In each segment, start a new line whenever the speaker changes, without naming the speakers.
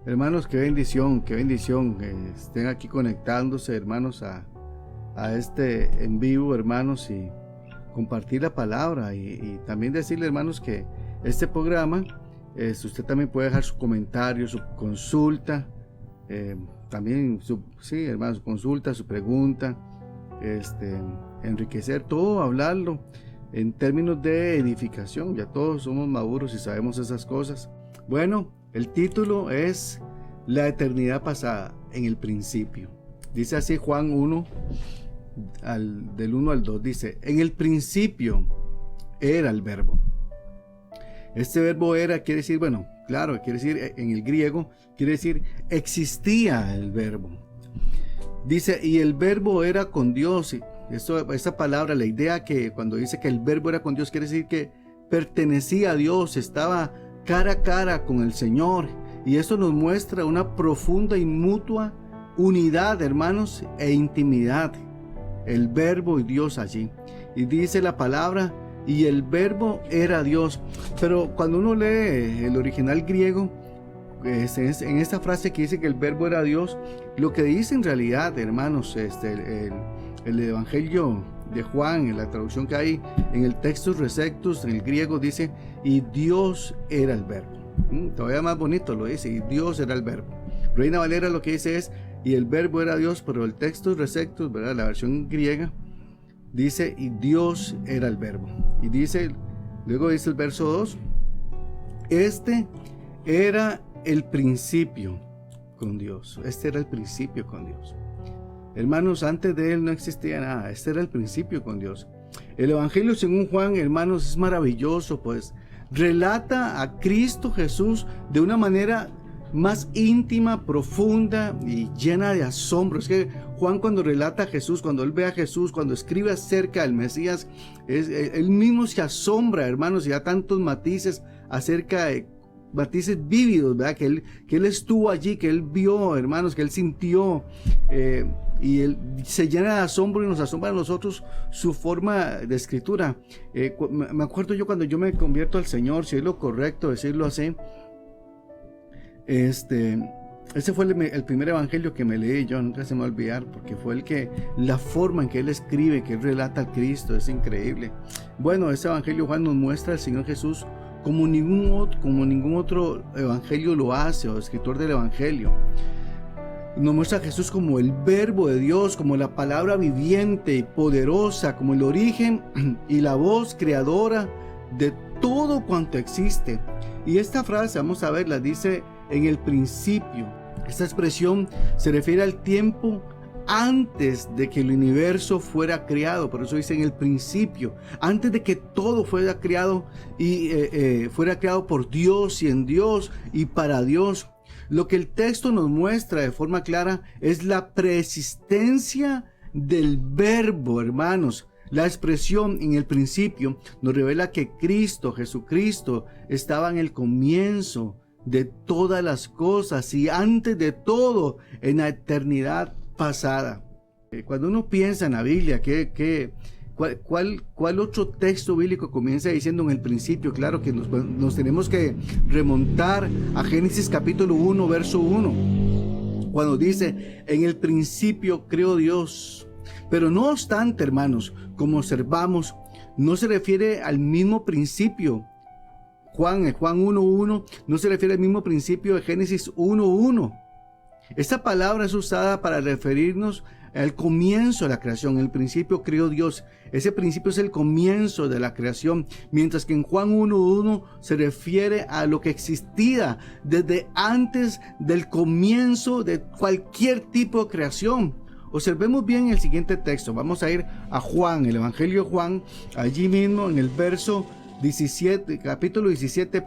Hermanos, qué bendición que estén aquí conectándose, hermanos, a este en vivo, hermanos, y compartir la palabra y también decirle, hermanos, que este programa, usted también puede dejar su comentario, su consulta, también sí, hermanos, su consulta, su pregunta, enriquecer todo, hablarlo en términos de edificación. Ya todos somos maduros y sabemos esas cosas. Bueno, el título es La eternidad pasada en el principio. Dice así Juan 1, del 1 al 2, dice: en el principio era el verbo. Este verbo era quiere decir, bueno, claro, quiere decir en el griego, quiere decir existía el verbo. Dice, y el verbo era con Dios. Esta palabra, la idea que cuando dice que el verbo era con Dios, quiere decir que pertenecía a Dios, estaba cara a cara con el Señor, y eso nos muestra una profunda y mutua unidad, hermanos, e intimidad, el verbo y Dios allí. Y dice la palabra, y el verbo era Dios. Pero cuando uno lee el original griego, en esta frase que dice que el verbo era Dios, lo que dice en realidad, hermanos, el evangelio de Juan, en la traducción que hay en el Textus Receptus, en el griego dice, y Dios era el verbo. Todavía más bonito lo dice, y Dios era el verbo. Reina Valera lo que dice es, y el verbo era Dios, pero el Textus Receptus, ¿verdad?, la versión griega, dice, y Dios era el verbo. Y dice, luego dice el verso 2, este era el principio con Dios. Este era el principio con Dios. Hermanos, antes de él no existía nada. Este era el principio con Dios. El Evangelio según Juan, hermanos, es maravilloso, pues relata a Cristo Jesús de una manera más íntima, profunda y llena de asombro. Es que Juan, cuando relata a Jesús, cuando él ve a Jesús, cuando escribe acerca del Mesías, él mismo se asombra, hermanos, y da tantos matices acerca de matices vívidos, ¿verdad? Que él estuvo allí, que él vio, hermanos, que él sintió, y él se llena de asombro y nos asombra a nosotros su forma de escritura. Me acuerdo yo cuando yo me convierto al Señor, si es lo correcto decirlo así, ese fue el primer evangelio que me leí, yo nunca se me va a olvidar, porque fue la forma en que él escribe, que él relata al Cristo, es increíble. Bueno, ese evangelio Juan nos muestra al Señor Jesús como ningún otro evangelio lo hace, o escritor del evangelio. Nos muestra a Jesús como el verbo de Dios, como la palabra viviente y poderosa, como el origen y la voz creadora de todo cuanto existe. Y esta frase, vamos a verla, dice en el principio. Esta expresión se refiere al tiempo antes de que el universo fuera creado. Por eso dice en el principio, antes de que todo fuera creado y fuera creado por Dios y en Dios y para Dios. Lo que el texto nos muestra de forma clara es la preexistencia del verbo, hermanos. La expresión en el principio nos revela que Jesucristo, estaba en el comienzo de todas las cosas y antes de todo en la eternidad pasada. Cuando uno piensa en la Biblia, ¿cuál otro texto bíblico comienza diciendo en el principio? Claro que nos tenemos que remontar a Génesis capítulo 1, verso 1, cuando dice, en el principio creó Dios. Pero no obstante, hermanos, como observamos, no se refiere al mismo principio. Juan 1.1 no se refiere al mismo principio de Génesis 1.1. Esta palabra es usada para referirnos al comienzo de la creación. El principio creó Dios. Ese principio es el comienzo de la creación. Mientras que en Juan 1.1 se refiere a lo que existía desde antes del comienzo de cualquier tipo de creación. Observemos bien el siguiente texto. Vamos a ir a Juan, el Evangelio de Juan, allí mismo en el verso 17, capítulo 17,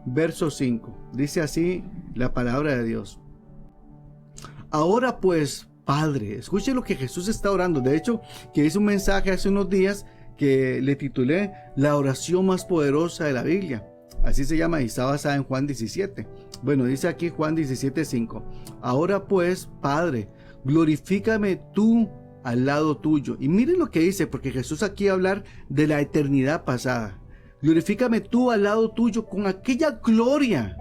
verso 5. Dice así la palabra de Dios. Ahora pues, Padre, escuche lo que Jesús está orando. De hecho, que hice un mensaje hace unos días que le titulé La oración más poderosa de la Biblia. Así se llama y está basada en Juan 17. Bueno, dice aquí Juan 17:5. Ahora pues, Padre, glorifícame tú al lado tuyo. Y miren lo que dice, porque Jesús aquí va a hablar de la eternidad pasada. Glorifícame tú al lado tuyo con aquella gloria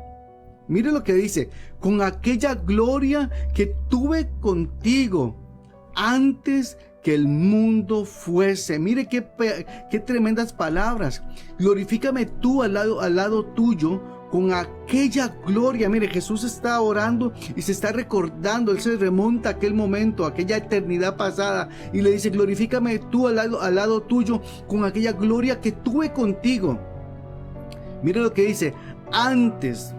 Mire lo que dice, con aquella gloria que tuve contigo antes que el mundo fuese. Mire qué tremendas palabras. Glorifícame tú al lado tuyo con aquella gloria. Mire, Jesús está orando y se está recordando. Él se remonta a aquel momento, a aquella eternidad pasada, y le dice, glorifícame tú al lado tuyo con aquella gloria que tuve contigo. Mire lo que dice, antes,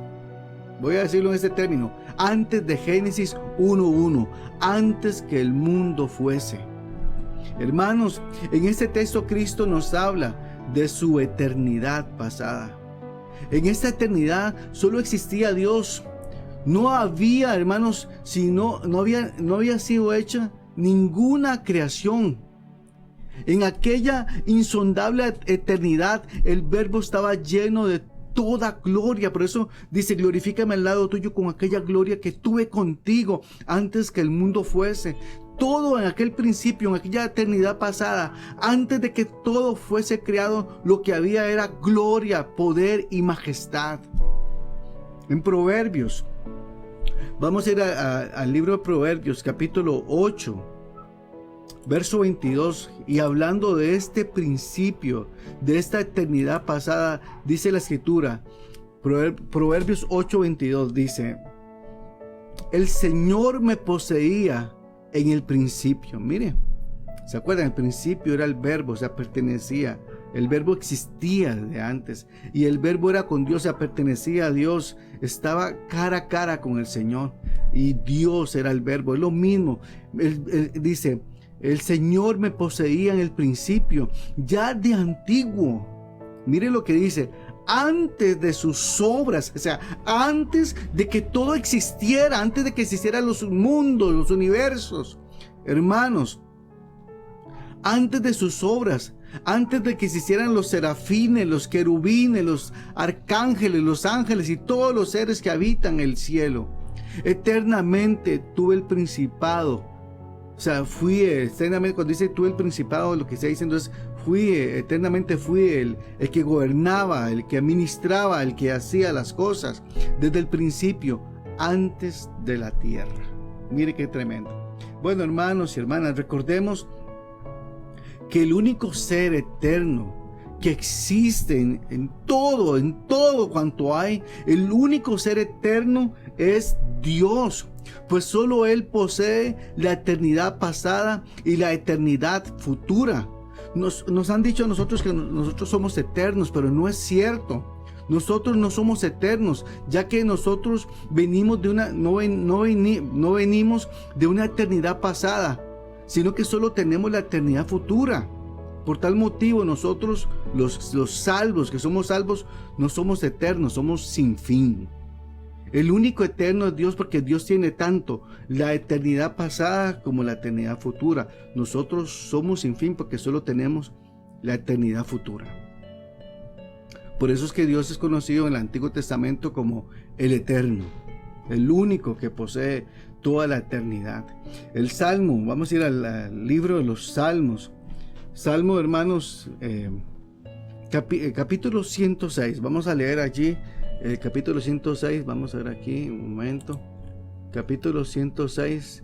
voy a decirlo en este término, antes de Génesis 1:1, antes que el mundo fuese. Hermanos, en este texto Cristo nos habla de su eternidad pasada. En esta eternidad solo existía Dios. No había, hermanos, no había sido hecha ninguna creación. En aquella insondable eternidad, el Verbo estaba lleno de toda gloria. Por eso dice, glorifícame al lado tuyo con aquella gloria que tuve contigo antes que el mundo fuese. Todo en aquel principio, en aquella eternidad pasada, antes de que todo fuese creado, lo que había era gloria, poder y majestad. En Proverbios, vamos a ir al libro de Proverbios, capítulo 8, verso 22, y hablando de este principio, de esta eternidad pasada, dice la escritura, Proverbios 8:22 dice, el Señor me poseía en el principio. Mire, ¿se acuerdan? El principio era el Verbo, o sea, pertenecía. El Verbo existía de antes y el Verbo era con Dios, o sea, pertenecía a Dios. Estaba cara a cara con el Señor y Dios era el Verbo. Es lo mismo. Dice, el Señor me poseía en el principio, ya de antiguo. Mire lo que dice, antes de sus obras, o sea, antes de que todo existiera, antes de que existieran los mundos, los universos, hermanos, antes de sus obras, antes de que existieran los serafines, los querubines, los arcángeles, los ángeles y todos los seres que habitan el cielo, eternamente tuve el principado. O sea, fui eternamente, cuando dice tuve el principado, lo que está diciendo es eternamente fui el que gobernaba, el que administraba, el que hacía las cosas desde el principio, antes de la tierra. Mire qué tremendo. Bueno, hermanos y hermanas, recordemos que el único ser eterno que existe en todo cuanto hay, el único ser eterno es Dios, pues solo Él posee la eternidad pasada y la eternidad futura. Nos han dicho a nosotros que nosotros somos eternos, pero no es cierto. Nosotros no somos eternos, ya que nosotros venimos no venimos de una eternidad pasada, sino que solo tenemos la eternidad futura. Por tal motivo nosotros, los salvos, que somos salvos, no somos eternos, somos sin fin. El único eterno es Dios, porque Dios tiene tanto la eternidad pasada como la eternidad futura. Nosotros somos sin fin porque solo tenemos la eternidad futura. Por eso es que Dios es conocido en el Antiguo Testamento como el Eterno, el único que posee toda la eternidad. El Salmo, vamos a ir al libro de los Salmos. Salmo, hermanos, capítulo 106. Vamos a leer allí el capítulo 106. Vamos a ver aquí un momento. Capítulo 106.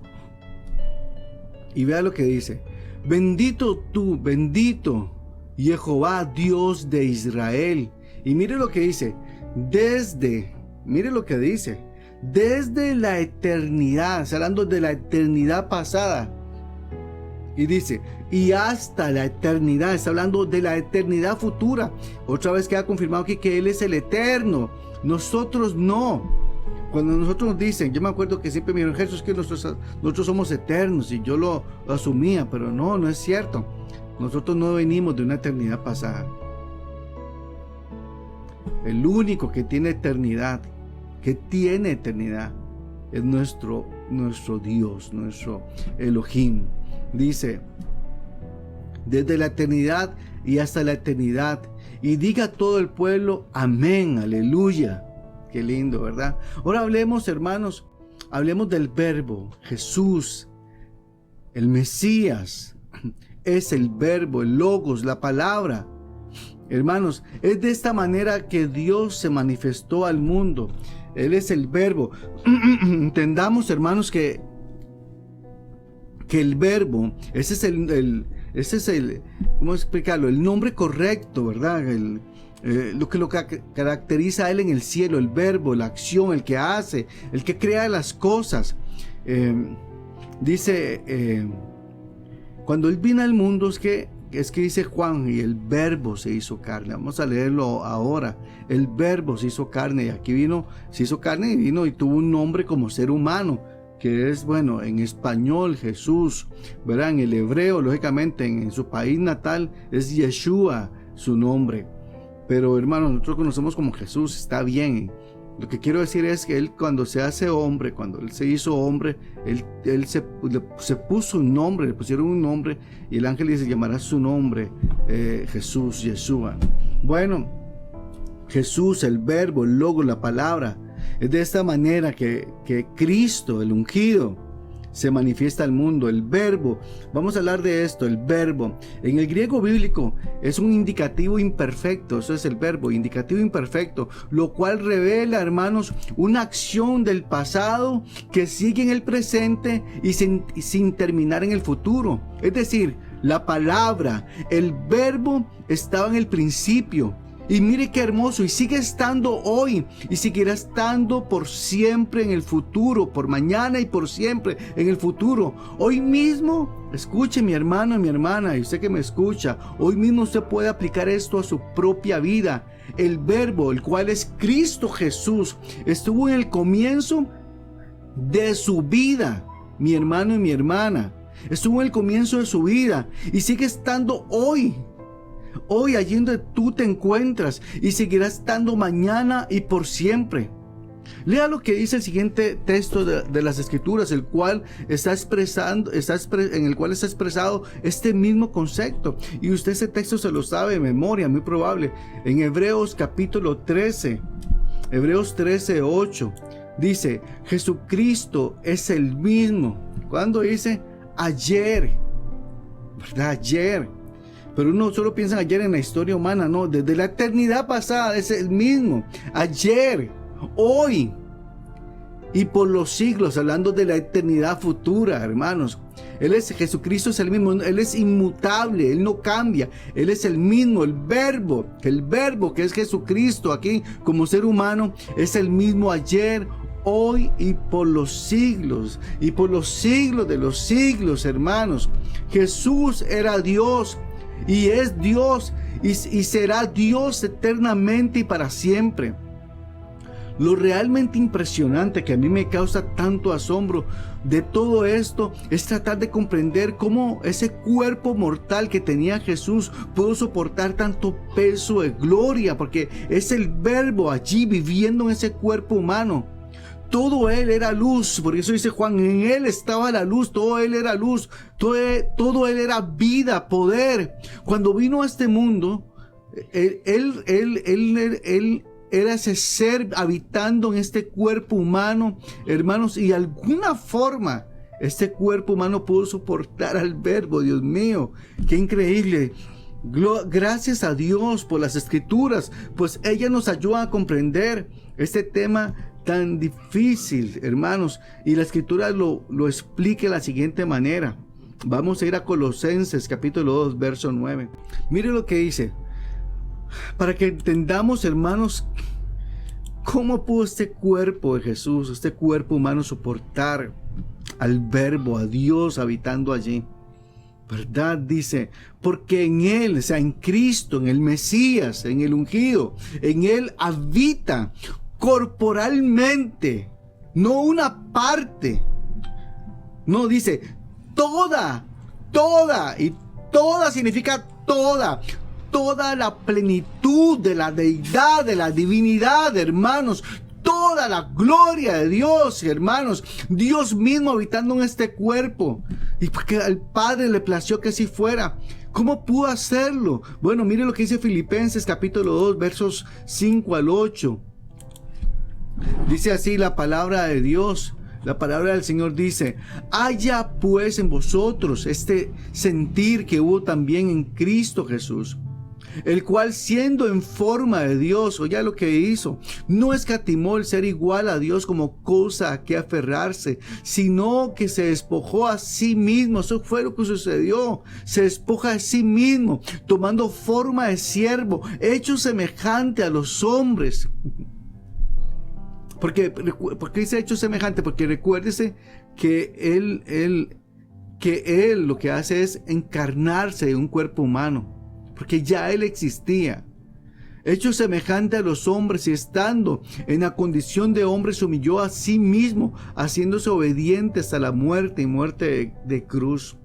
Y vea lo que dice. Bendito tú, bendito Jehová, Dios de Israel. Y mire lo que dice. Mire lo que dice. Desde la eternidad, está hablando de la eternidad pasada. Y dice, y hasta la eternidad, está hablando de la eternidad futura. Otra vez queda confirmado aquí que Él es el eterno. Nosotros no. Cuando nosotros nos dicen, yo me acuerdo que siempre me dijeron, Jesús, que nosotros somos eternos, y yo lo asumía, pero no es cierto. Nosotros no venimos de una eternidad pasada. El único que tiene eternidad, es nuestro Dios, nuestro Elohim. Dice, desde la eternidad y hasta la eternidad, y diga todo el pueblo, amén, aleluya. Qué lindo, ¿verdad? Ahora hablemos, hermanos, hablemos del Verbo, Jesús, el Mesías, es el Verbo, el Logos, la palabra. Hermanos, es de esta manera que Dios se manifestó al mundo. Él es el verbo. Entendamos, hermanos, que el verbo, ese es el, ¿cómo explicarlo? El nombre correcto, ¿verdad? Lo que lo caracteriza a él en el cielo, el verbo, la acción, el que hace, el que crea las cosas. Dice, cuando él vino al mundo, es que dice Juan, y el verbo se hizo carne. Vamos a leerlo ahora. El verbo se hizo carne, y aquí se hizo carne y tuvo un nombre como ser humano, que es, bueno, en español Jesús, ¿verdad? En el hebreo, lógicamente, en su país natal es Yeshua su nombre. Pero, hermanos, nosotros conocemos como Jesús, está bien. Lo que quiero decir es que él, cuando se hace hombre, cuando él se hizo hombre, él se puso un nombre, le pusieron un nombre, y el ángel dice, llamará su nombre Jesús, Yeshua. Bueno, Jesús, el verbo, el logo, la palabra. Es de esta manera que Cristo, el ungido, se manifiesta al mundo. El verbo, vamos a hablar de esto, el verbo. En el griego bíblico es un indicativo imperfecto, eso es el verbo, indicativo imperfecto, lo cual revela, hermanos, una acción del pasado que sigue en el presente y sin terminar en el futuro. Es decir, la palabra, el verbo estaba en el principio. Y mire qué hermoso, y sigue estando hoy, y seguirá estando por siempre en el futuro, por mañana y por siempre en el futuro. Hoy mismo, escuche mi hermano y mi hermana, y usted que me escucha, hoy mismo usted puede aplicar esto a su propia vida. El verbo, el cual es Cristo Jesús, estuvo en el comienzo de su vida, mi hermano y mi hermana. Estuvo en el comienzo de su vida, y sigue estando hoy allí donde tú te encuentras, y seguirá estando mañana y por siempre. Lea lo que dice el siguiente texto de las Escrituras, el cual en el cual está expresado este mismo concepto, y usted ese texto se lo sabe de memoria, muy probable. En Hebreos capítulo 13, Hebreos 13:8, dice, Jesucristo es el mismo. ¿Cuándo dice? Ayer, ¿verdad? Ayer. Pero uno solo piensa en ayer en la historia humana, no, desde la eternidad pasada es el mismo, ayer, hoy y por los siglos, hablando de la eternidad futura, hermanos. Jesucristo es el mismo, Él es inmutable, Él no cambia, Él es el mismo, el verbo que es Jesucristo aquí como ser humano, es el mismo ayer, hoy y por los siglos de los siglos, hermanos. Jesús era Dios, y es Dios, y será Dios eternamente y para siempre. Lo realmente impresionante que a mí me causa tanto asombro de todo esto es tratar de comprender cómo ese cuerpo mortal que tenía Jesús pudo soportar tanto peso de gloria, porque es el verbo allí viviendo en ese cuerpo humano. Todo él era luz, por eso dice Juan, en él estaba la luz, todo él era luz, todo él era vida, poder. Cuando vino a este mundo, él era ese ser habitando en este cuerpo humano, hermanos, y de alguna forma este cuerpo humano pudo soportar al verbo. Dios mío, qué increíble. Gracias a Dios por las Escrituras, pues ella nos ayuda a comprender este tema tan difícil, hermanos, y la Escritura lo explica de la siguiente manera. Vamos a ir a Colosenses capítulo 2 verso 9. Mire lo que dice, para que entendamos, hermanos, cómo pudo este cuerpo de Jesús, este cuerpo humano, soportar al verbo, a Dios habitando allí. ¿Verdad? Dice, porque en Él, o sea, en Cristo, en el Mesías, en el ungido, en Él habita corporalmente, no una parte. No, dice toda, y toda significa toda la plenitud de la deidad, de la divinidad, hermanos. Toda la gloria de Dios, hermanos. Dios mismo habitando en este cuerpo. Y porque al Padre le plació que así fuera. ¿Cómo pudo hacerlo? Bueno, mire lo que dice Filipenses capítulo 2, versos 5 al 8. Dice así la palabra de Dios. La palabra del Señor dice: haya pues en vosotros este sentir que hubo también en Cristo Jesús, el cual siendo en forma de Dios, oye lo que hizo, no escatimó el ser igual a Dios como cosa a que aferrarse, sino que se despojó a sí mismo. Eso fue lo que sucedió, se despoja a sí mismo, tomando forma de siervo, hecho semejante a los hombres. ¿Por qué dice hecho semejante? Porque recuérdese que él lo que hace es encarnarse de un cuerpo humano, porque ya él existía. Hecho semejante a los hombres y estando en la condición de hombre se humilló a sí mismo, haciéndose obediente hasta la muerte y muerte de cruz.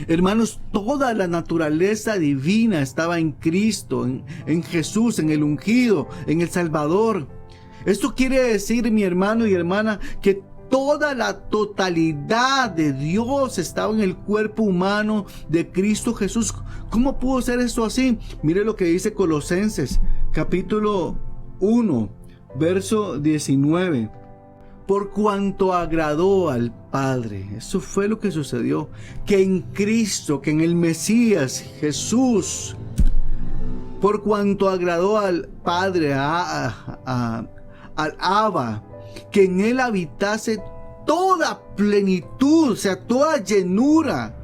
Hermanos, toda la naturaleza divina estaba en Cristo, en Jesús, en el ungido, en el Salvador. Esto quiere decir, mi hermano y hermana, que toda la totalidad de Dios estaba en el cuerpo humano de Cristo Jesús. ¿Cómo pudo ser esto así? Mire lo que dice Colosenses, capítulo 1, verso 19. Por cuanto agradó al Padre, eso fue lo que sucedió, que en Cristo, que en el Mesías, Jesús, por cuanto agradó al Padre, al Abba, que en él habitase toda plenitud, o sea, toda llenura,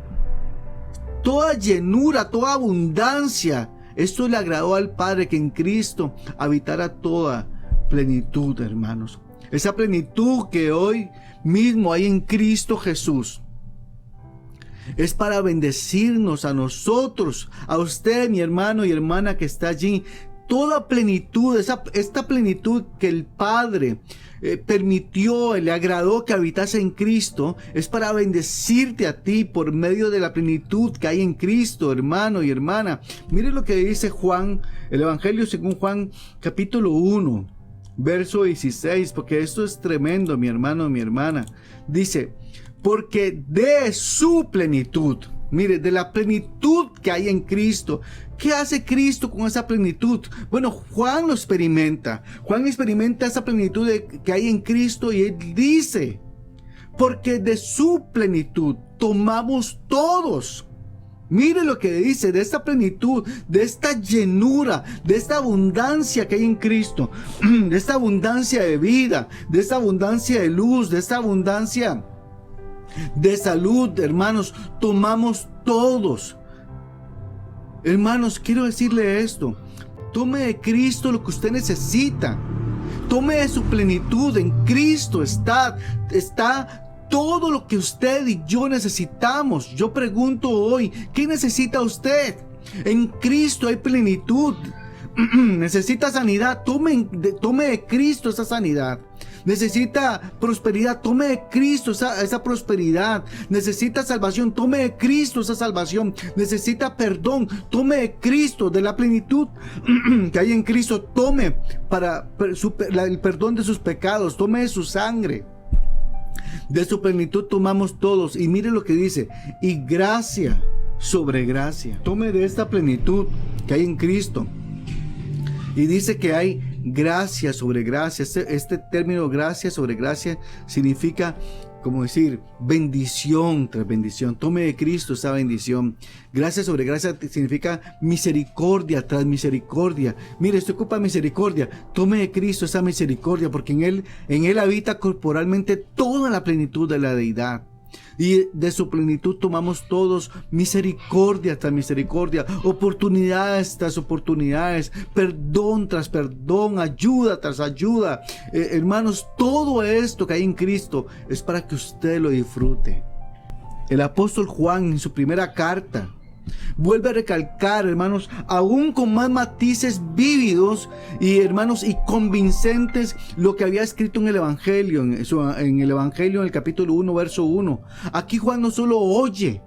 toda abundancia. Esto le agradó al Padre, que en Cristo habitara toda plenitud, hermanos. Esa plenitud que hoy mismo hay en Cristo Jesús es para bendecirnos a nosotros, a usted, mi hermano y hermana que está allí. Toda plenitud, esta plenitud que el Padre permitió, le agradó que habitase en Cristo, es para bendecirte a ti por medio de la plenitud que hay en Cristo, hermano y hermana. Mire lo que dice Juan, el Evangelio según Juan, capítulo 1, verso 16, porque esto es tremendo, mi hermano y mi hermana. Dice, porque de su plenitud, mire, de la plenitud que hay en Cristo. ¿Qué hace Cristo con esa plenitud? Bueno, Juan lo experimenta. Juan experimenta esa plenitud que hay en Cristo y él dice, porque de su plenitud tomamos todos. Mire lo que dice, de esta plenitud, de esta llenura, de esta abundancia que hay en Cristo, de esta abundancia de vida, de esta abundancia de luz, de esta abundancia de salud, hermanos, tomamos todos. Hermanos, quiero decirle esto: tome de Cristo lo que usted necesita, tome de su plenitud. En Cristo está todo lo que usted y yo necesitamos. Yo pregunto hoy, ¿qué necesita usted? En Cristo hay plenitud. Necesita sanidad, tome de Cristo esa sanidad. Necesita prosperidad, tome de Cristo esa prosperidad. Necesita salvación, tome de Cristo esa salvación. Necesita perdón, tome de Cristo, de la plenitud que hay en Cristo. Tome para el perdón de sus pecados, tome de su sangre. De su plenitud tomamos todos. Y mire lo que dice: y gracia sobre gracia. Tome de esta plenitud que hay en Cristo. Y dice que hay gracia sobre gracia. Este término gracia sobre gracia significa, como decir, bendición tras bendición. Tome de Cristo esa bendición. Gracia sobre gracia significa misericordia tras misericordia. Mire, usted ocupa misericordia. Tome de Cristo esa misericordia, porque en él habita corporalmente toda la plenitud de la deidad. Y de su plenitud tomamos todos misericordia tras misericordia, oportunidades tras oportunidades, perdón tras perdón, ayuda tras ayuda. Hermanos, todo esto que hay en Cristo es para que usted lo disfrute. El apóstol Juan, en su primera carta, vuelve a recalcar, hermanos, aún con más matices vívidos y, hermanos, y convincentes, lo que había escrito en el Evangelio, en el capítulo 1, verso 1. Aquí Juan no solo oye,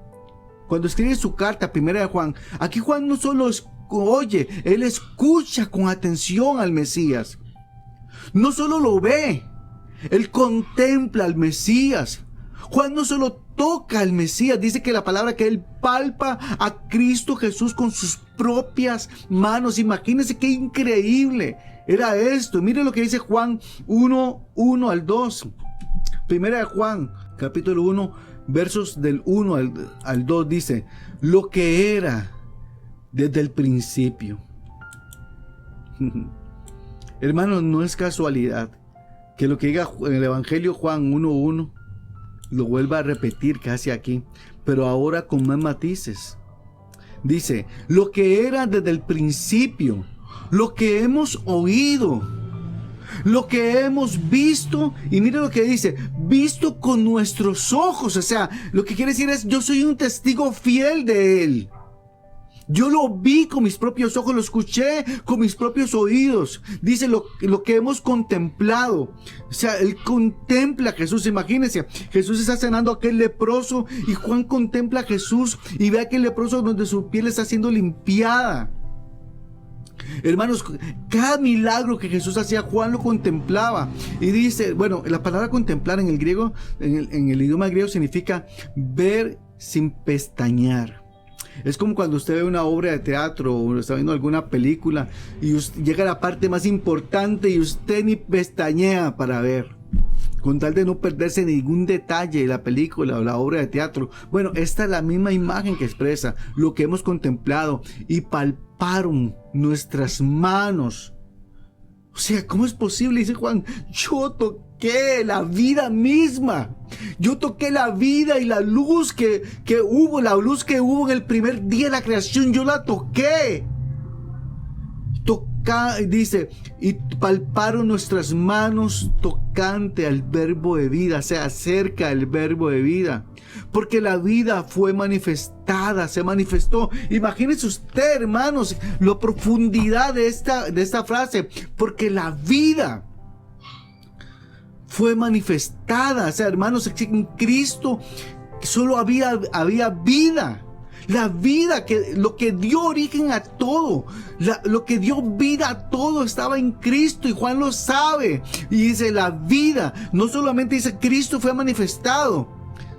cuando escribe su carta, primera de Juan, aquí Juan no solo oye, él escucha con atención al Mesías. No solo lo ve, él contempla al Mesías. Juan no solo toca al Mesías, dice que la palabra que él palpa a Cristo Jesús con sus propias manos. Imagínense qué increíble era esto. Mire lo que dice Juan 1 al 2. Primera de Juan, capítulo 1, versos del 1 al 2, dice: lo que era, desde el principio. Hermanos, no es casualidad que lo que diga en el Evangelio Juan 1:1 lo vuelva a repetir casi aquí, pero ahora con más matices. Dice, lo que era desde el principio, lo que hemos oído, lo que hemos visto, y mire lo que dice, visto con nuestros ojos. O sea, lo que quiere decir es, yo soy un testigo fiel de Él. Yo lo vi con mis propios ojos, lo escuché con mis propios oídos. Dice lo que hemos contemplado. O sea, Él contempla a Jesús. Imagínense, Jesús está sanando a aquel leproso y Juan contempla a Jesús y ve a aquel leproso donde su piel está siendo limpiada. Hermanos, cada milagro que Jesús hacía, Juan lo contemplaba. Y dice, bueno, la palabra contemplar en el griego, en el idioma griego significa ver sin pestañear. Es como cuando usted ve una obra de teatro o está viendo alguna película y llega a la parte más importante y usted ni pestañea para ver, con tal de no perderse ningún detalle de la película o la obra de teatro. Bueno, esta es la misma imagen que expresa lo que hemos contemplado y palparon nuestras manos. O sea, ¿cómo es posible? Dice Juan, yo toqué la vida misma. Yo toqué la vida y la luz que hubo, la luz que hubo en el primer día de la creación, yo la toqué. Dice, y palparon nuestras manos tocante al verbo de vida, o sea, cerca del verbo de vida. Porque la vida fue manifestada, se manifestó. Imagínese usted, hermanos, la profundidad de esta frase. Porque la vida fue manifestada. O sea, hermanos, en Cristo solo había vida. La vida, lo que dio origen a todo, lo que dio vida a todo estaba en Cristo, y Juan lo sabe. Y dice, la vida, no solamente dice Cristo fue manifestado,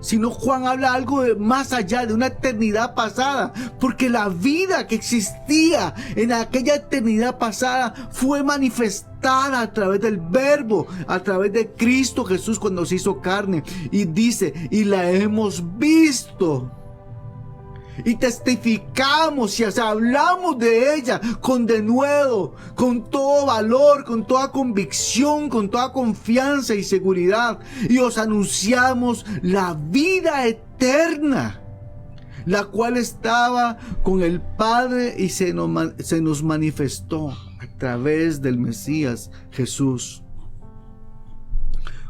sino Juan habla algo más allá, de una eternidad pasada, porque la vida que existía en aquella eternidad pasada fue manifestada a través del Verbo, a través de Cristo Jesús cuando se hizo carne. Y dice, y la hemos visto. Y testificamos y hablamos de ella con denuedo, con todo valor, con toda convicción, con toda confianza y seguridad. Y os anunciamos la vida eterna, la cual estaba con el Padre y se nos manifestó a través del Mesías Jesús.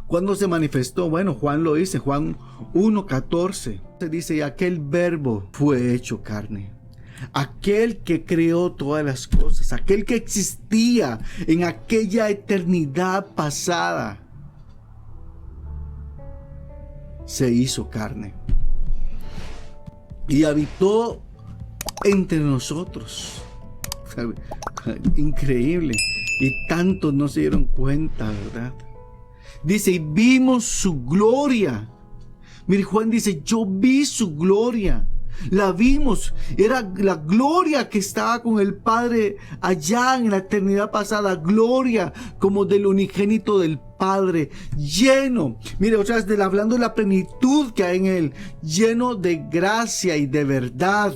¿Cuándo se manifestó? Bueno, Juan lo dice, Juan 1:14. Se dice, y aquel verbo fue hecho carne. Aquel que creó todas las cosas, aquel que existía en aquella eternidad pasada, se hizo carne y habitó entre nosotros. Increíble. Y tantos no se dieron cuenta, ¿verdad? Dice, y vimos su gloria. Mire, Juan dice, yo vi su gloria. La vimos. Era la gloria que estaba con el Padre allá en la eternidad pasada. Gloria como del unigénito del Padre. Lleno. Mire, o sea, hablando de la plenitud que hay en Él. Lleno de gracia y de verdad.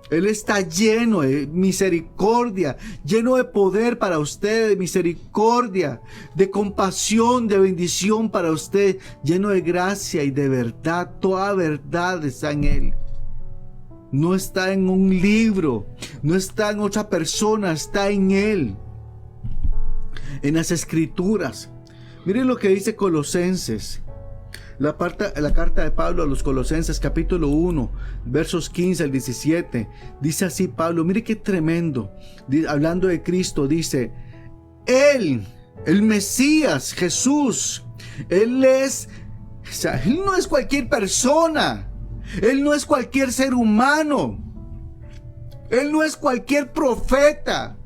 Él está lleno de misericordia, lleno de poder para usted, de misericordia, de compasión, de bendición para usted, lleno de gracia y de verdad. Toda verdad está en Él. No está en un libro, no está en otra persona, está en Él, en las Escrituras. Miren lo que dice Colosenses. La carta de Pablo a los Colosenses, capítulo 1, versos 15 al 17. Dice así Pablo, mire qué tremendo. Hablando de Cristo, dice, Él, el Mesías, Jesús, Él no es cualquier persona. Él no es cualquier ser humano. Él no es cualquier profeta.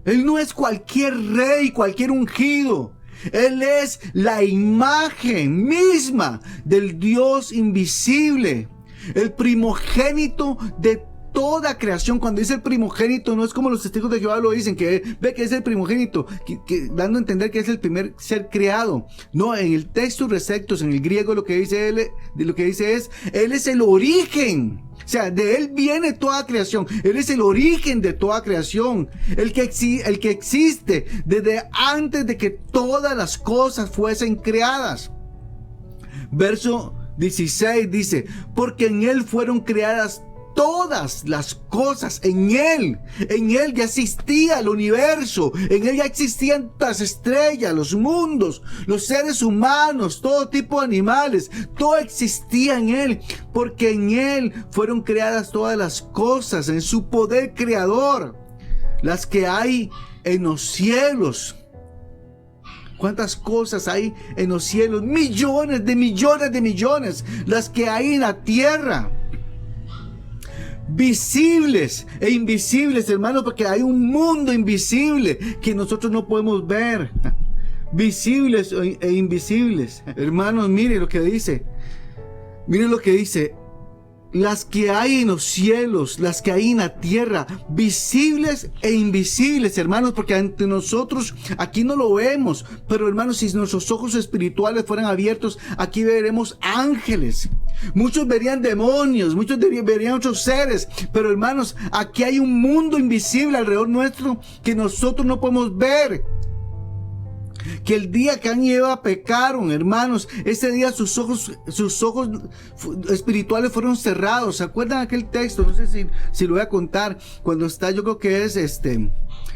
Él no es cualquier rey, cualquier ungido. Él es la imagen misma del Dios invisible, el primogénito de toda creación. Cuando dice el primogénito, no es como los testigos de Jehová lo dicen, que ve que es el primogénito, dando a entender que es el primer ser creado. No, en el texto receptos, en el griego, lo que dice es, Él es el origen. O sea, de Él viene toda creación. Él es el origen de toda creación. El que existe desde antes de que todas las cosas fuesen creadas. Verso 16 dice, porque en Él fueron creadas todas las cosas. En Él ya existía el universo, en Él ya existían las estrellas, los mundos, los seres humanos, todo tipo de animales, todo existía en Él, porque en Él fueron creadas todas las cosas, en su poder creador, las que hay en los cielos. ¿Cuántas cosas hay en los cielos? Millones de millones de millones, las que hay en la tierra. Visibles e invisibles, hermanos, porque hay un mundo invisible que nosotros no podemos ver. Visibles e invisibles. Hermanos, miren lo que dice. Miren lo que dice. Las que hay en los cielos, las que hay en la tierra, visibles e invisibles, hermanos, porque ante nosotros aquí no lo vemos, pero hermanos, si nuestros ojos espirituales fueran abiertos, aquí veremos ángeles. Muchos verían demonios, muchos verían otros seres, pero hermanos, aquí hay un mundo invisible alrededor nuestro que nosotros no podemos ver. Que el día que Adán y Eva pecaron, hermanos, ese día sus ojos espirituales fueron cerrados. ¿Se acuerdan aquel texto? No sé si lo voy a contar. Cuando está, yo creo que es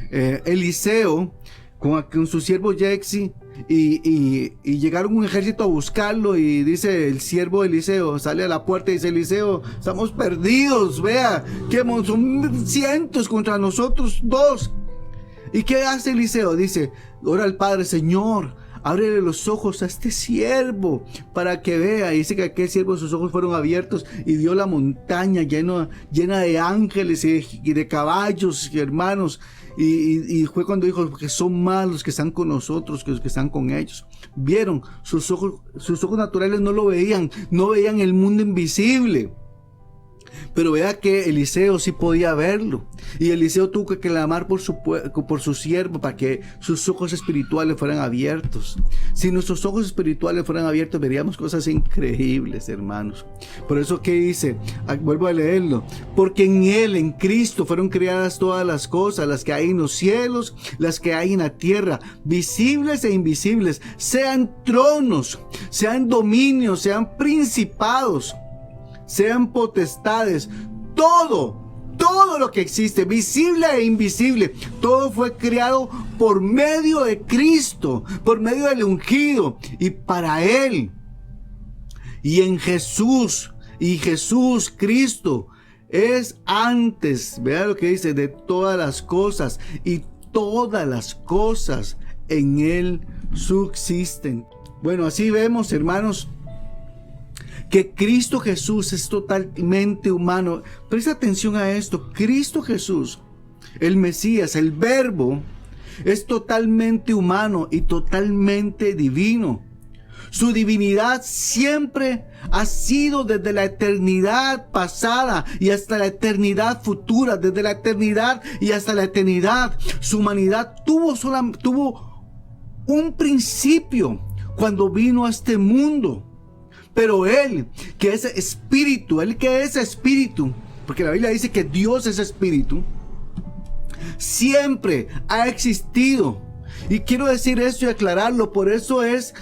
Eliseo con su siervo Jexi, y llegaron un ejército a buscarlo, y dice el siervo Eliseo, sale a la puerta y dice: Eliseo, estamos perdidos, vea, que son cientos contra nosotros dos. ¿Y qué hace Eliseo? Dice: ora al Padre, Señor, ábrele los ojos a este siervo para que vea. Y dice que aquel siervo, sus ojos fueron abiertos y vio la montaña llena de ángeles y de caballos, hermanos. Y fue cuando dijo que son más los que están con nosotros que los que están con ellos. Vieron, sus ojos naturales no lo veían, no veían el mundo invisible. Pero vea que Eliseo sí podía verlo, y Eliseo tuvo que clamar por su siervo para que sus ojos espirituales fueran abiertos. Si nuestros ojos espirituales fueran abiertos, veríamos cosas increíbles, hermanos. Por eso que dice, vuelvo a leerlo, porque en Él, en Cristo, fueron creadas todas las cosas, las que hay en los cielos, las que hay en la tierra, visibles e invisibles, sean tronos, sean dominios, sean principados, sean potestades, todo lo que existe, visible e invisible, todo fue creado por medio de Cristo, por medio del ungido, y para Él, y en Jesús, y Jesús, Cristo, es antes, vea lo que dice, de todas las cosas, y todas las cosas en Él subsisten. Bueno, así vemos, hermanos, que Cristo Jesús es totalmente humano. Presta atención a esto. Cristo Jesús, el Mesías, el Verbo, es totalmente humano y totalmente divino. Su divinidad siempre ha sido desde la eternidad pasada y hasta la eternidad futura, desde la eternidad y hasta la eternidad. Su humanidad tuvo un principio cuando vino a este mundo. Pero Él, que es espíritu, porque la Biblia dice que Dios es espíritu, siempre ha existido. Y quiero decir esto y aclararlo, por eso es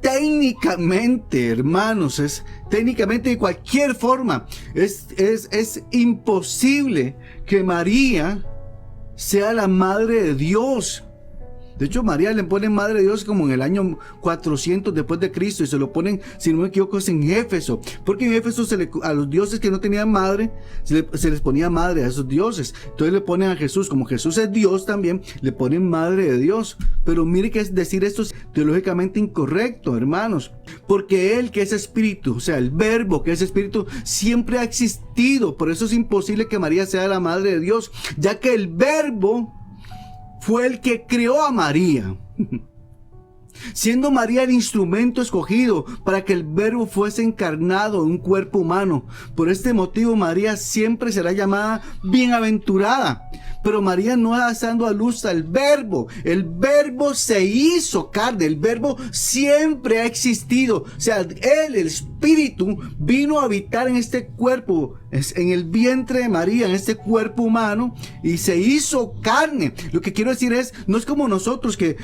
técnicamente, hermanos, es técnicamente de cualquier forma, es imposible que María sea la madre de Dios. De hecho, María le ponen madre de Dios como en el año 400 después de Cristo, y se lo ponen, si no me equivoco, es en Éfeso, porque en Éfeso a los dioses que no tenían madre se les ponía madre a esos dioses. Entonces le ponen a Jesús, como Jesús es Dios también, le ponen madre de Dios. Pero mire que decir esto es teológicamente incorrecto, hermanos, porque Él, que es espíritu, o sea, el Verbo que es espíritu, siempre ha existido. Por eso es imposible que María sea la madre de Dios, ya que el Verbo fue el que creó a María. siendo María el instrumento escogido para que el Verbo fuese encarnado en un cuerpo humano. Por este motivo María siempre será llamada bienaventurada. Pero María no está dando a luz al Verbo. El Verbo se hizo carne. El Verbo siempre ha existido. O sea, Él, el Espíritu, vino a habitar en este cuerpo, en el vientre de María, en este cuerpo humano, y se hizo carne. Lo que quiero decir es, no es como nosotros que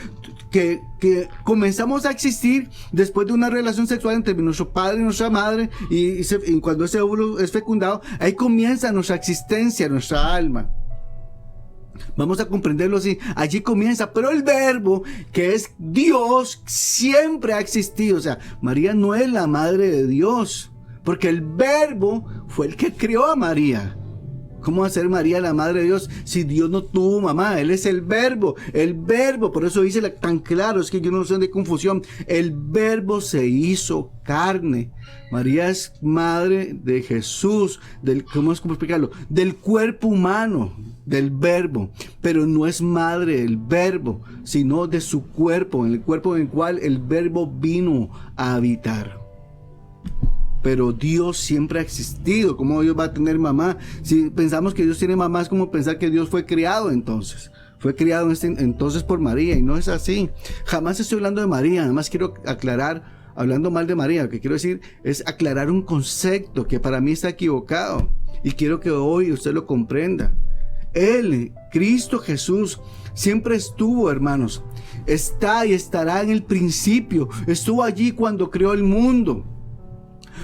comenzamos a existir después de una relación sexual entre nuestro padre y nuestra madre, y cuando ese óvulo es fecundado, ahí comienza nuestra existencia, nuestra alma. Vamos a comprenderlo así, allí comienza, pero el Verbo, que es Dios, siempre ha existido. O sea, María no es la madre de Dios, porque el Verbo fue el que creó a María. ¿Cómo va a ser María la madre de Dios si Dios no tuvo mamá? Él es el Verbo, por eso dice tan claro, es que yo no sé de confusión. El Verbo se hizo carne. María es madre de Jesús, ¿cómo explicarlo? Del cuerpo humano, del Verbo, pero no es madre del Verbo, sino de su cuerpo, en el cuerpo en el cual el Verbo vino a habitar. Pero Dios siempre ha existido. ¿Cómo Dios va a tener mamá? Si pensamos que Dios tiene mamá, es como pensar que Dios fue criado entonces. Fue criado entonces por María, y no es así. Jamás estoy hablando de María, nada más quiero aclarar, hablando mal de María, lo que quiero decir es aclarar un concepto que para mí está equivocado. Y quiero que hoy usted lo comprenda. Él, Cristo Jesús, siempre estuvo, hermanos. Está y estará en el principio. Estuvo allí cuando creó el mundo.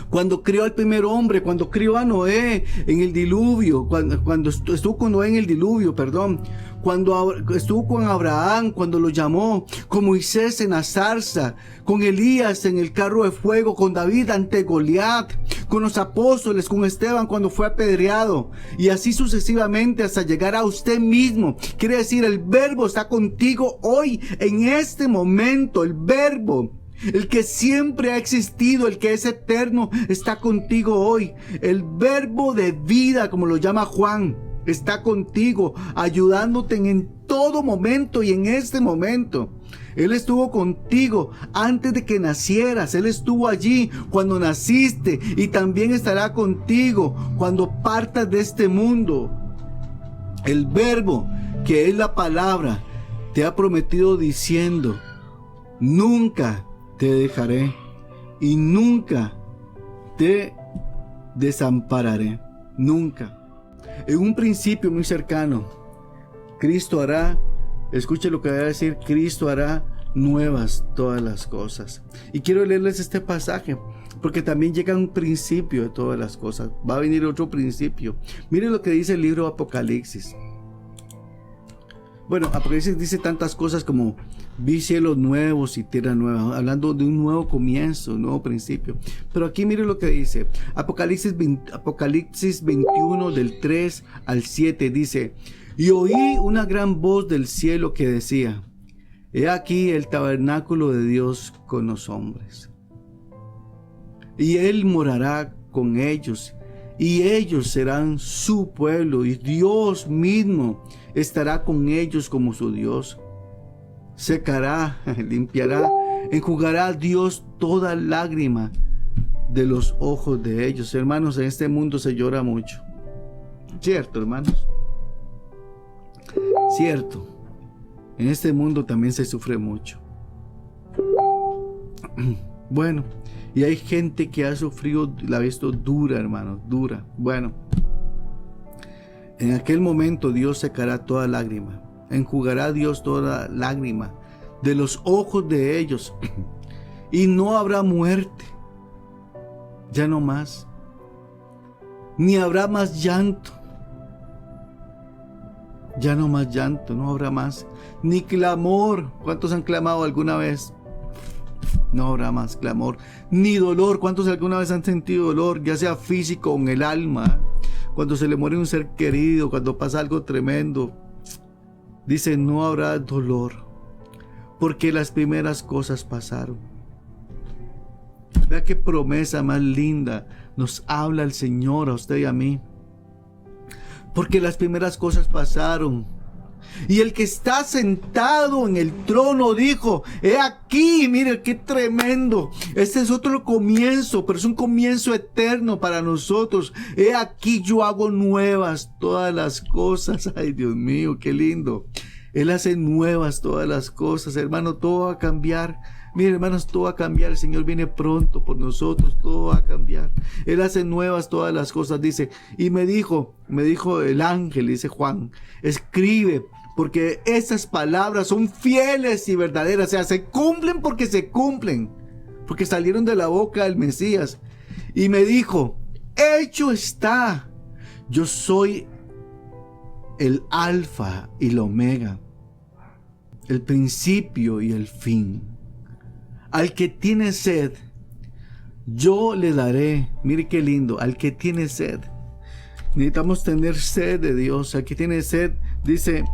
Cuando crió al primer hombre, cuando crió a Noé en el diluvio, cuando estuvo con Noé en el diluvio, cuando estuvo con Abraham, cuando lo llamó, con Moisés en la zarza, con Elías en el carro de fuego, con David ante Goliat, con los apóstoles, con Esteban cuando fue apedreado, y así sucesivamente hasta llegar a usted mismo. Quiere decir, el Verbo está contigo hoy, en este momento. El Verbo, el que siempre ha existido, el que es eterno, está contigo hoy. El Verbo de vida, como lo llama Juan, está contigo, ayudándote en todo momento y en este momento. Él estuvo contigo antes de que nacieras. Él estuvo allí cuando naciste y también estará contigo cuando partas de este mundo. El Verbo, que es la palabra, te ha prometido diciendo: nunca te dejaré y nunca te desampararé. Nunca. En un principio muy cercano, Cristo hará, escuche lo que voy a decir, Cristo hará nuevas todas las cosas. Y quiero leerles este pasaje, porque también llega un principio de todas las cosas. Va a venir otro principio. Miren lo que dice el libro de Apocalipsis. Bueno, Apocalipsis dice tantas cosas como: vi cielos nuevos y tierra nueva, hablando de un nuevo comienzo, un nuevo principio. Pero aquí miren lo que dice Apocalipsis 21 del 3 al 7, dice: y oí una gran voz del cielo que decía: he aquí el tabernáculo de Dios con los hombres, y Él morará con ellos, y ellos serán su pueblo, y Dios mismo estará con ellos como su Dios. Secará, limpiará, enjugará Dios toda lágrima de los ojos de ellos. Hermanos, en este mundo se llora mucho. ¿Cierto, hermanos? Cierto. En este mundo también se sufre mucho. Bueno, y hay gente que ha sufrido, la ha visto dura, hermanos, dura. Bueno, en aquel momento Dios secará toda lágrima, enjugará Dios toda lágrima de los ojos de ellos, y no habrá muerte, ya no más, ni habrá más llanto, ya no más llanto, no habrá más, ni clamor. ¿Cuántos han clamado alguna vez? No habrá más clamor, ni dolor. ¿Cuántos alguna vez han sentido dolor, ya sea físico o en el alma? Cuando se le muere un ser querido, cuando pasa algo tremendo, dice: no habrá dolor, porque las primeras cosas pasaron. Vea qué promesa más linda nos habla el Señor a usted y a mí. Porque las primeras cosas pasaron. Y el que está sentado en el trono dijo: he aquí, mire qué tremendo. Este es otro comienzo, pero es un comienzo eterno para nosotros. He aquí, yo hago nuevas todas las cosas. Ay, Dios mío, qué lindo. Él hace nuevas todas las cosas, hermano, todo va a cambiar. Miren, hermanos, todo va a cambiar. El Señor viene pronto por nosotros, todo va a cambiar. Él hace nuevas todas las cosas, dice. Y me dijo el ángel, dice Juan: escribe, porque esas palabras son fieles y verdaderas. O sea, se cumplen porque se cumplen, porque salieron de la boca del Mesías. Y me dijo: hecho está. Yo soy el alfa y el omega, el principio y el fin. Al que tiene sed, yo le daré. Mire qué lindo, al que tiene sed. Necesitamos tener sed de Dios. Al que tiene sed, dice: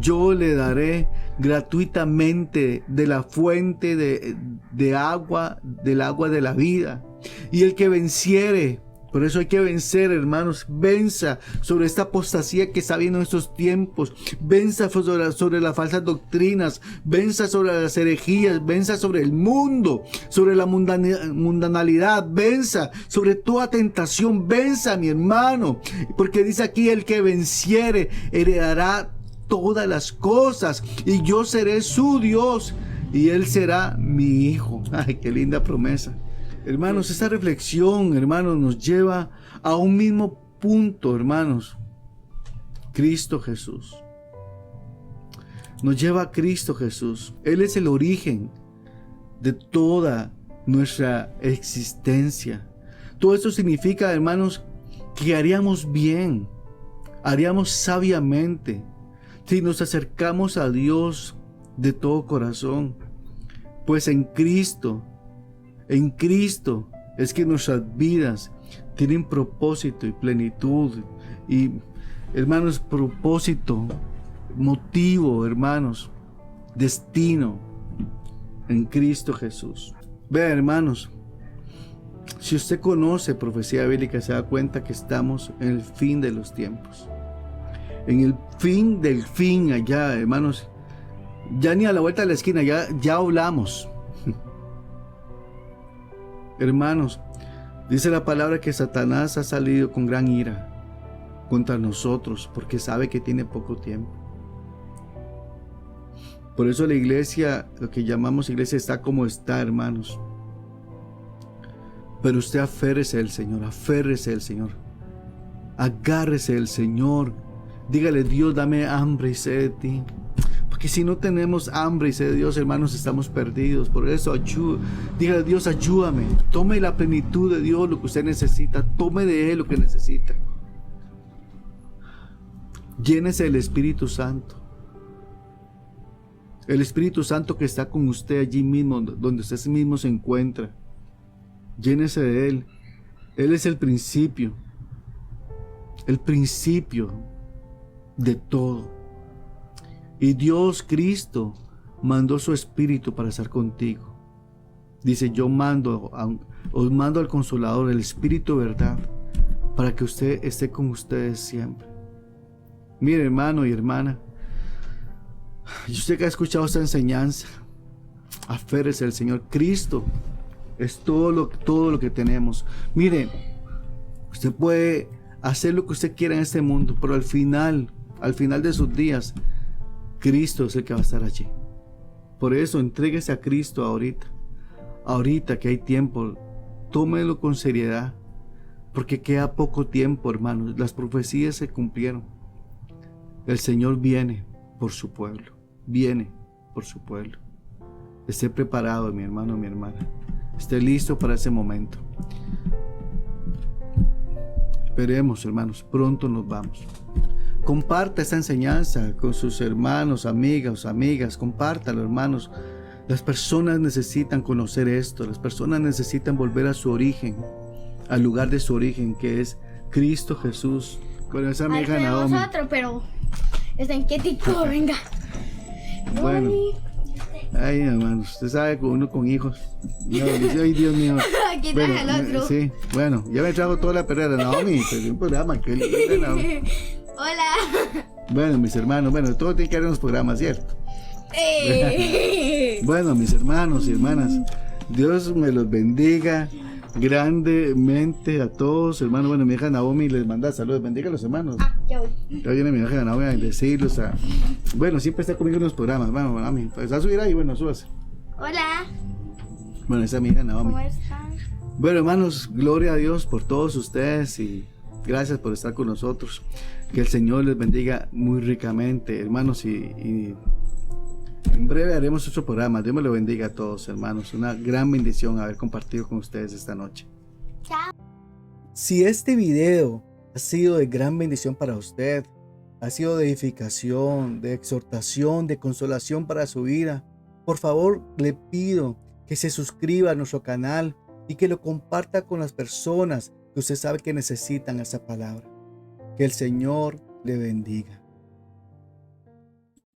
yo le daré gratuitamente de la fuente de agua, del agua de la vida. Y el que venciere, por eso hay que vencer, hermanos, venza sobre esta apostasía que está habiendo en estos tiempos, venza sobre las falsas doctrinas, venza sobre las herejías, venza sobre el mundo, sobre la mundanalidad, venza sobre toda tentación, venza, mi hermano, porque dice aquí: el que venciere heredará todas las cosas, y yo seré su Dios, y él será mi hijo. Ay, qué linda promesa. Hermanos, esta reflexión, hermanos, nos lleva a un mismo punto, hermanos. Cristo Jesús. Nos lleva a Cristo Jesús. Él es el origen de toda nuestra existencia. Todo esto significa, hermanos, que haríamos bien, haríamos sabiamente, si nos acercamos a Dios de todo corazón. Pues en Cristo es que nuestras vidas tienen propósito y plenitud. Y, hermanos, propósito, motivo, hermanos, destino en Cristo Jesús. Vean, hermanos, si usted conoce profecía bíblica, se da cuenta que estamos en el fin de los tiempos. En el fin del fin, allá, hermanos, ya ni a la vuelta de la esquina, ya hablamos. Hermanos, dice la palabra que Satanás ha salido con gran ira contra nosotros porque sabe que tiene poco tiempo. Por eso la iglesia, lo que llamamos iglesia, está como está, hermanos. Pero usted aférrese al Señor, aférrese al Señor. Agárrese al Señor. Dígale: Dios, dame hambre y sed de ti. Porque si no tenemos hambre y sed de Dios, hermanos, estamos perdidos. Por eso dígale: Dios, ayúdame. Tome la plenitud de Dios, lo que usted necesita. Tome de Él lo que necesita. Llénese del Espíritu Santo. El Espíritu Santo que está con usted allí mismo, donde usted mismo se encuentra. Llénese de Él. Él es el principio de todo. Y Dios, Cristo, mandó su Espíritu para estar contigo. Dice: os mando al Consolador, el Espíritu de verdad, para que usted esté con ustedes siempre. Mire, hermano y hermana, y usted que ha escuchado esta enseñanza, aférrese al Señor. Cristo es todo lo que tenemos. Mire, usted puede hacer lo que usted quiera en este mundo, pero al final de sus días, Cristo es el que va a estar allí. Por eso, entréguese a Cristo ahorita que hay tiempo. Tómelo con seriedad, porque queda poco tiempo, hermanos. Las profecías se cumplieron. El Señor viene por su pueblo. Viene por su pueblo. Esté preparado, mi hermano, mi hermana. Esté listo para ese momento. Esperemos, hermanos, pronto nos vamos. Comparta esta enseñanza con sus hermanos, amigas, compártalo, hermanos. Las personas necesitan conocer esto, las personas necesitan volver a su origen, al lugar de su origen, que es Cristo Jesús. Bueno, esa amiga Naomi.
Nosotros, pero están quietitos, venga.
Bueno, ay, hermanos, usted sabe que uno con hijos. No, ay, Dios mío.
Aquí
Bueno,
está el otro.
sí, bueno, ya me trajo toda la perrera, Naomi, pero un programa que Naomi.
Hola.
Bueno, mis hermanos, bueno, todo tiene que ver en los programas, ¿cierto? Bueno, mis hermanos y hermanas, Dios me los bendiga grandemente a todos, hermanos. Bueno, mi hija Naomi les manda saludos, bendiga a los hermanos.
Ya voy.
Ya viene mi hija Naomi a bendecirlos. Bueno, siempre está conmigo en los programas. Vamos, Naomi, pues a subir ahí, bueno, súbase.
Hola.
Bueno, esa es mi hija Naomi.
¿Cómo están?
Bueno, hermanos, gloria a Dios por todos ustedes y gracias por estar con nosotros. Que el Señor les bendiga muy ricamente, hermanos, y en breve haremos otro programa. Dios me lo bendiga a todos, hermanos. Una gran bendición haber compartido con ustedes esta noche.
Chao.
Si este video ha sido de gran bendición para usted, ha sido de edificación, de exhortación, de consolación para su vida, por favor le pido que se suscriba a nuestro canal y que lo comparta con las personas que usted sabe que necesitan esa palabra. Que el Señor le bendiga.